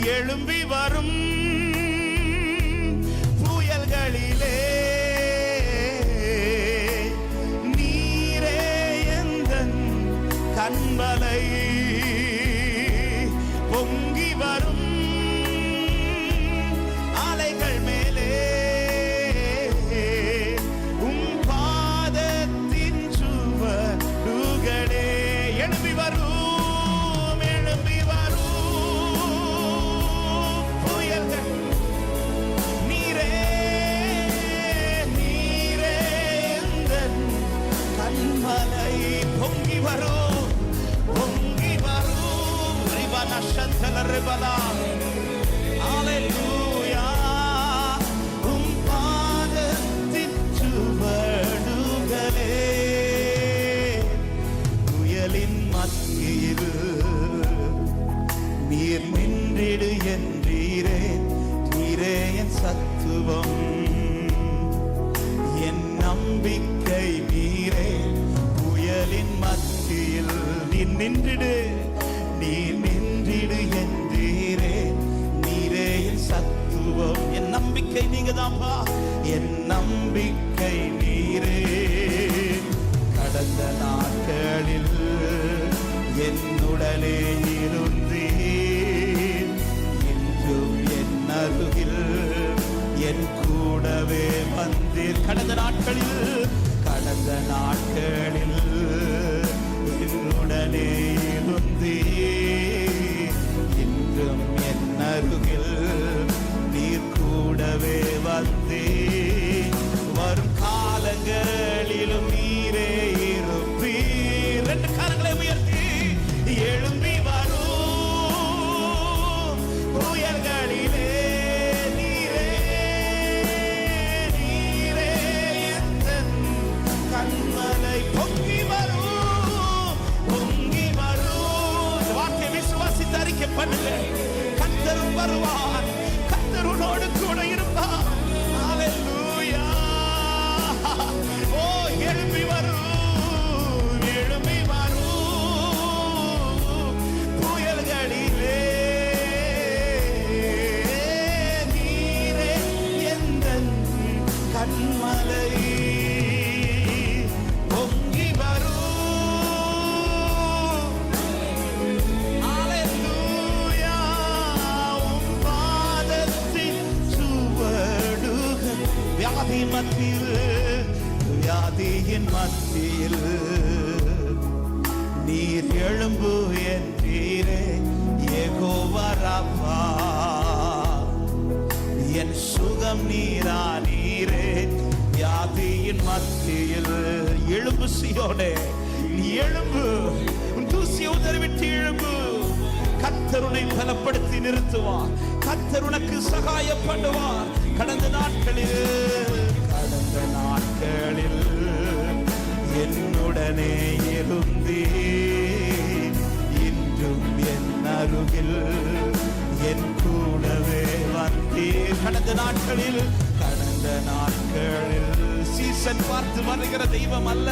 எழும்பி வரும் புயல்களிலே நீரே எந்தன் கண்மலை, பொங்கி வரும் அலைகள் மேலே உம் பாதத்தின் சுவடுகளே. எழும்பி வரும் பொங்கி வரும், பொங்கி வரும் ரிபனா ஷந்தல ரிபனா. ஹalleluya. உம் பாதத்தின் சுவடுகளே புயலின் மத்தியில் நீர் நின்றிடு என்றீரே. நீரே என் சத்துவம், என் நம்பிக்கை நீரே. புயலின் மத்தியில் நீ நின்றிடு, நீ நின்றிடு என்றீரே. நீரே என் சத்துவம், என் நம்பிக்கை நீங்க தான்பா. என் நம்பிக்கை நீரே. கடந்த நாட்களில் என்னுடனே இருந்தீர், இன்றும் என் அருகில் என் கூடவே வந்தீர். கடந்த நாட்களில் என்னுடனே இருந்தீர், இன்றும் என் அருகில் நீர் கூடவே வந்தீர். வரும் காலங்களிலும் நீரே இருப்பீர். ரெண்டு காலங்களை உயர்த்தி எழும்பி வரும் புயல்களிலே கண்மலை பொங்கி வரும், பொங்கி வரும். வார்த்தை விசுவாசித்து அறிக்கை பண்ணுங்க. கர்த்தர் வருவார், கர்த்தர் உன்னோடு கூட இருப்பார். ஹalleluya. ஓ எழும்பி வரும், எழும்பி வரும் புயல்களிலே நீரே எந்தன் கண்மலை. வியாதியின் மத்தியில் நீர் எழும்பு என்றீரே. யெகோவா ராபா, என் சுகம் நீரா நீரே. வியாதியின் மத்தியில் எழும்பு சீயோனே, எழும்பு, உன் தூசியை உதறிவிட்டு எழும்பு. கர்த்தர் உன்னை பலப்படுத்தி நிறுத்துவார், கர்த்தர் உனக்கு சகாயப்படுவார். கடந்த நாட்களில் என்னுடனே இருந்தீர், இன்றும் என் அருகில் என் கூடவே வந்தீர். கடந்த நாட்களில் சீசன் பார்த்து வருகிற தெய்வம் அல்ல,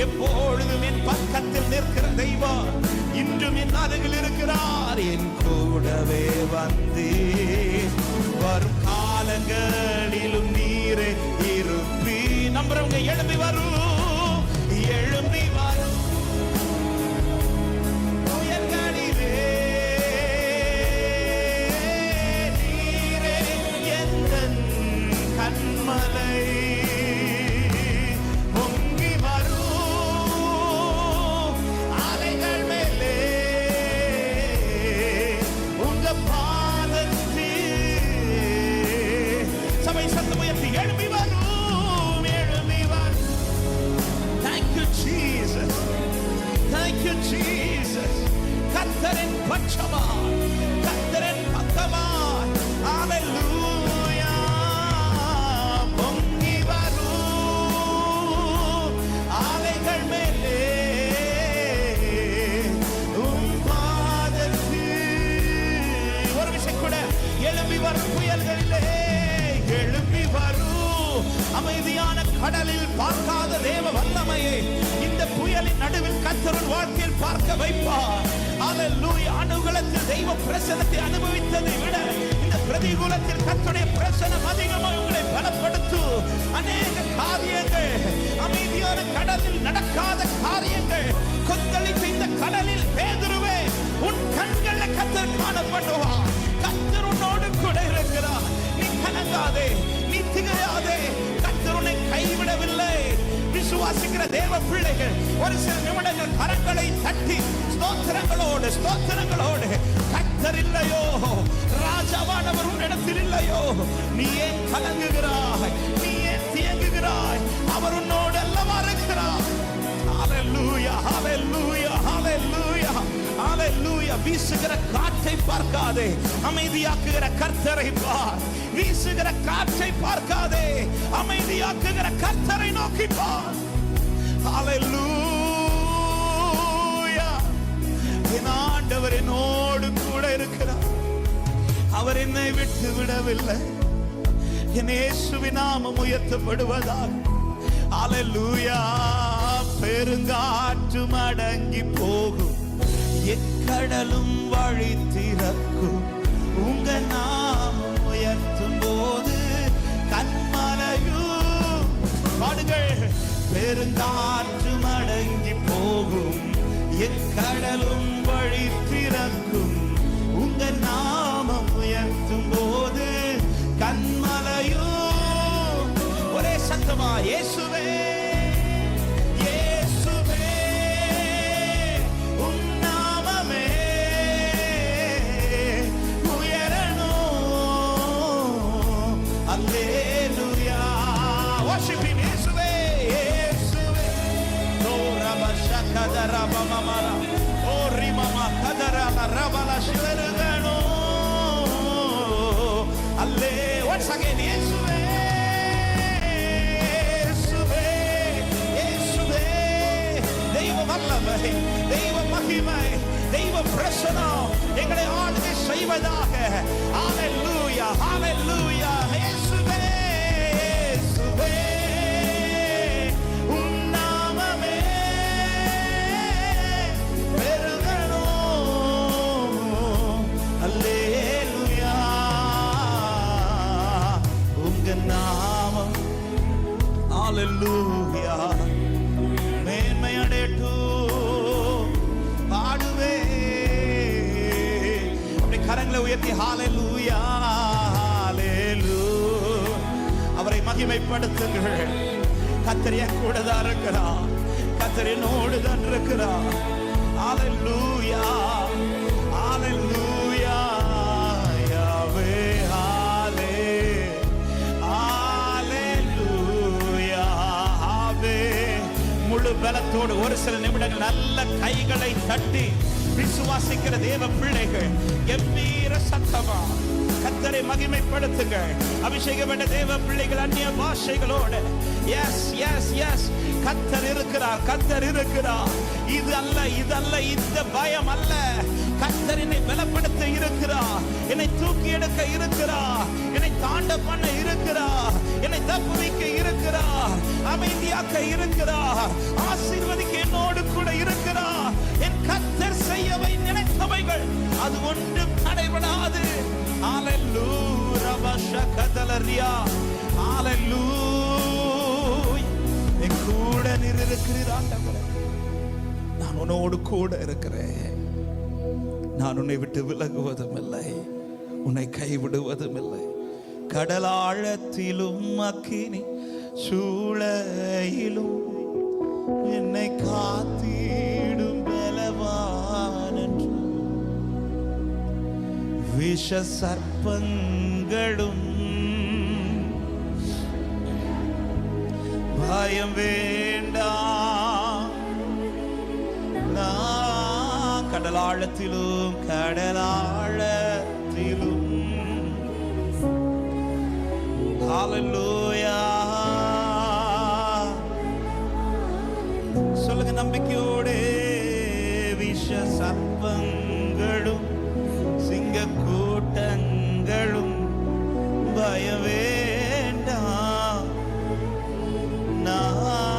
எப்பொழுதும் என் பக்கத்தில் நிற்கிற தெய்வம். இன்றும் என் அருகில் இருக்கிறார், என் கூடவே வந்தீர். வரும் காலங்களிலும் நீரே இருப்பீ. நம்புறவங்க எழும்பி வரும், எழும்பி வரும் புயல்களிலே நீரே எந்தன் கண்மலை. பொங்கி வரும் அலைகள் மேலே உங்க பாதத்தில் சபை சத்தம் உயர்த்தி எழும்பி வரும், எழும்பி வரும். Thank you Jesus, thank you Jesus. கர்த்தரின் பட்சமாய், கர்த்தரின் பக்கமாய். ஹalleluya. பொங்கி வரும் அலைகள் மேலே உம் பாதத்தில். ஒரு விஷயம் கூட, எழும்பி வரும் புயல்களிலே எழும்பி வரும் அமைதியான கடலில் பார்க்காத தேவ வல்லமையை இந்த புயலின் நடுவில் கர்த்தர் வாழ்க்கையில் பார்க்க வைப்பார். ஹalleluya. அனுகூலத்தில் தெய்வ பிரசன்னத்தை அனுபவித்ததை விட இந்த பிரதிகூலத்தில் கர்த்தருடைய பிரசன்னம் அதிகமாக உங்களை பலப்படுத்து. அநேக காரியங்கள், அமைதியான கடலில் நடக்காத காரியங்கள், கொந்தளித்த இந்த கடலில் பேதுருவே, உன் கண்களில் கர்த்தர் காணப்படுவார். கர்த்தர் உன்னோடு கூட இருக்கிறார். நீ கலங்காதே, நீ திகையாதே. கர்த்தர் உன்னை கைவிடவில்லை. விசுவாசிக்கிற தேவ பிள்ளைகள் ஒரு சில நிமிடங்கள் கரங்களை தட்டி ஸ்தோத்திரங்களோடு கர்த்தர் இல்லையோ, ராஜாவானவர் உன்னிடத்தில் இல்லையோ, நீ ஏன் கலங்குகிறாய், நீ ஏன் தியங்குகிறாய்? அவர் உன்னோடு அல்லவா இருக்கிறார். ஹalleluya, ஹalleluya, ஹalleluya, ஹalleluya. வீசுகிற காற்றை பார்க்காதே, அமைதியாக்குகிற கர்த்தரை பார். வீசுகிற காற்றை பார்க்காதே, அமைதியாக்குகிற கர்த்தரை நோக்கி பார். ஹalleluya. என் ஆண்டவர் என்னோடு கூட இருக்கிறார். அவர் என்னை விட்டு விடவில்லை. என் இயேசுவின் நாமம் உயர்த்தப்படுவதாக. ஹalleluya. பெருங்காற்று அடங்கி போகும், எக்கடலும் வழி திறக்கும். உங்க நாமம் உயர்த்தும் போது கன்மலையும் பாடுங்கள். பெருங்காற்று அடங்கி போகும், எக்கடலும் வழி திறக்கும். உங்க நாமம் உயர்த்தும் போது கன்மலையும். ஒரே சத்தமா இயேசுவே, once again, இயேசுவே, இயேசுவே, இயேசுவே. தெய்வ வல்லமை, தெய்வ மகிமை, தெய்வ பிரசன்னம் எங்களை ஆளுகை செய்வதாக. ஹalleluya, ஹalleluya. இயேசுவே, இயேசுவே, உன் நாமமே பெருகணும். அல்லேலூயா. உங்க நாமம் ஹalleluya மேன்மை அடையட்டும். பாடுவே அப்படி கரங்களை உயர்த்தி ஹalleluya, ஹalleluya. அவரை மகிமைப்படுத்துங்கள். கர்த்தர் என் கூட தான் இருக்கிறார். கர்த்தர் என்னோடு தான் இருக்கிறார். ஹalleluya, ஹalleluya. யாவே முழு பலத்தோடு ஒரு சில நிமிடங்கள் நல்ல கைகளை தட்டி விசுவாசிக்கிற தேவ பிள்ளைகள் கம்பீர சத்தமா கர்த்தரை மகிமைப்படுத்துங்கள். அபிஷேகப்பட்ட தேவ பிள்ளைகள் அந்நிய பாஷைகளோடு எஸ் எஸ் எஸ் கர்த்தர் இருக்கிறார், கர்த்தர் இருக்கிறார். இது அல்ல, இதல்ல, இந்த பயம் அல்ல. கர்த்தர் என்னை பலப்படுத்த இருக்கிறார், என்னை தூக்கி எடுக்க இருக்கிறார், என்னை தாண்ட பண்ண இருக்கிறார், என்னை தப்புவிக்க இருக்கிறார், அமைதியாக்க இருக்கிறார், ஆசீர்வதிக்க என்னோடு கூட இருக்கிறார். என் கர்த்தர் செய்யவை நினைத்தவைகள் அது ஒன்றும் தடைபடாது. ஹalleluya, ரபஷகதலரியா, ஹalleluya. என் கூட நீர் இருக்கிறீர் ஆண்டவரே. நான் உன்னோடு கூட இருக்கிறேன். நான் உன்னை விட்டு விலகுவதும் இல்லை, உன்னை கைவிடுவதும் இல்லை. கடலாழத்திலும் அக்கினி சூளையிலும் என்னை காத்திடும் பலவான் என்று. விஷ சர்ப்பங்களும் பயம் வேண்டாம். கடலாழத்திலும் கடலாழத்திலும் ஹalleluya. சொல்லுங்க நம்பிக்கையோடு. விஷ சர்ப்பங்களும் சிங்க கூட்டங்களும் பயம் வேண்டாம்.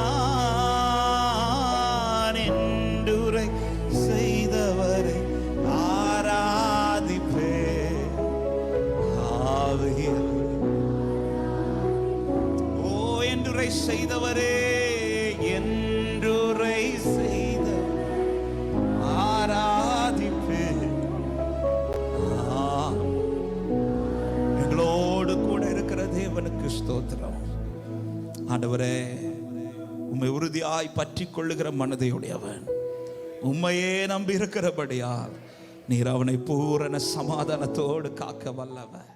நான் என்றுரை செய்தவரை என்றுரை செய்தவரே, என்றுரை செய்த ஆராதிப்பு. எங்களோடு கூட இருக்கிற தேவனுக்கு ஸ்தோத்திரம். ஆண்டவரே, உம்மை உறுதியாய் பற்றி கொள்ளுகிற மனதையுடையவன், உம்மையே நம்பி இருக்கிறபடியால் நீர் அவனை பூரண சமாதானத்தோடு காக்க வல்லவர்.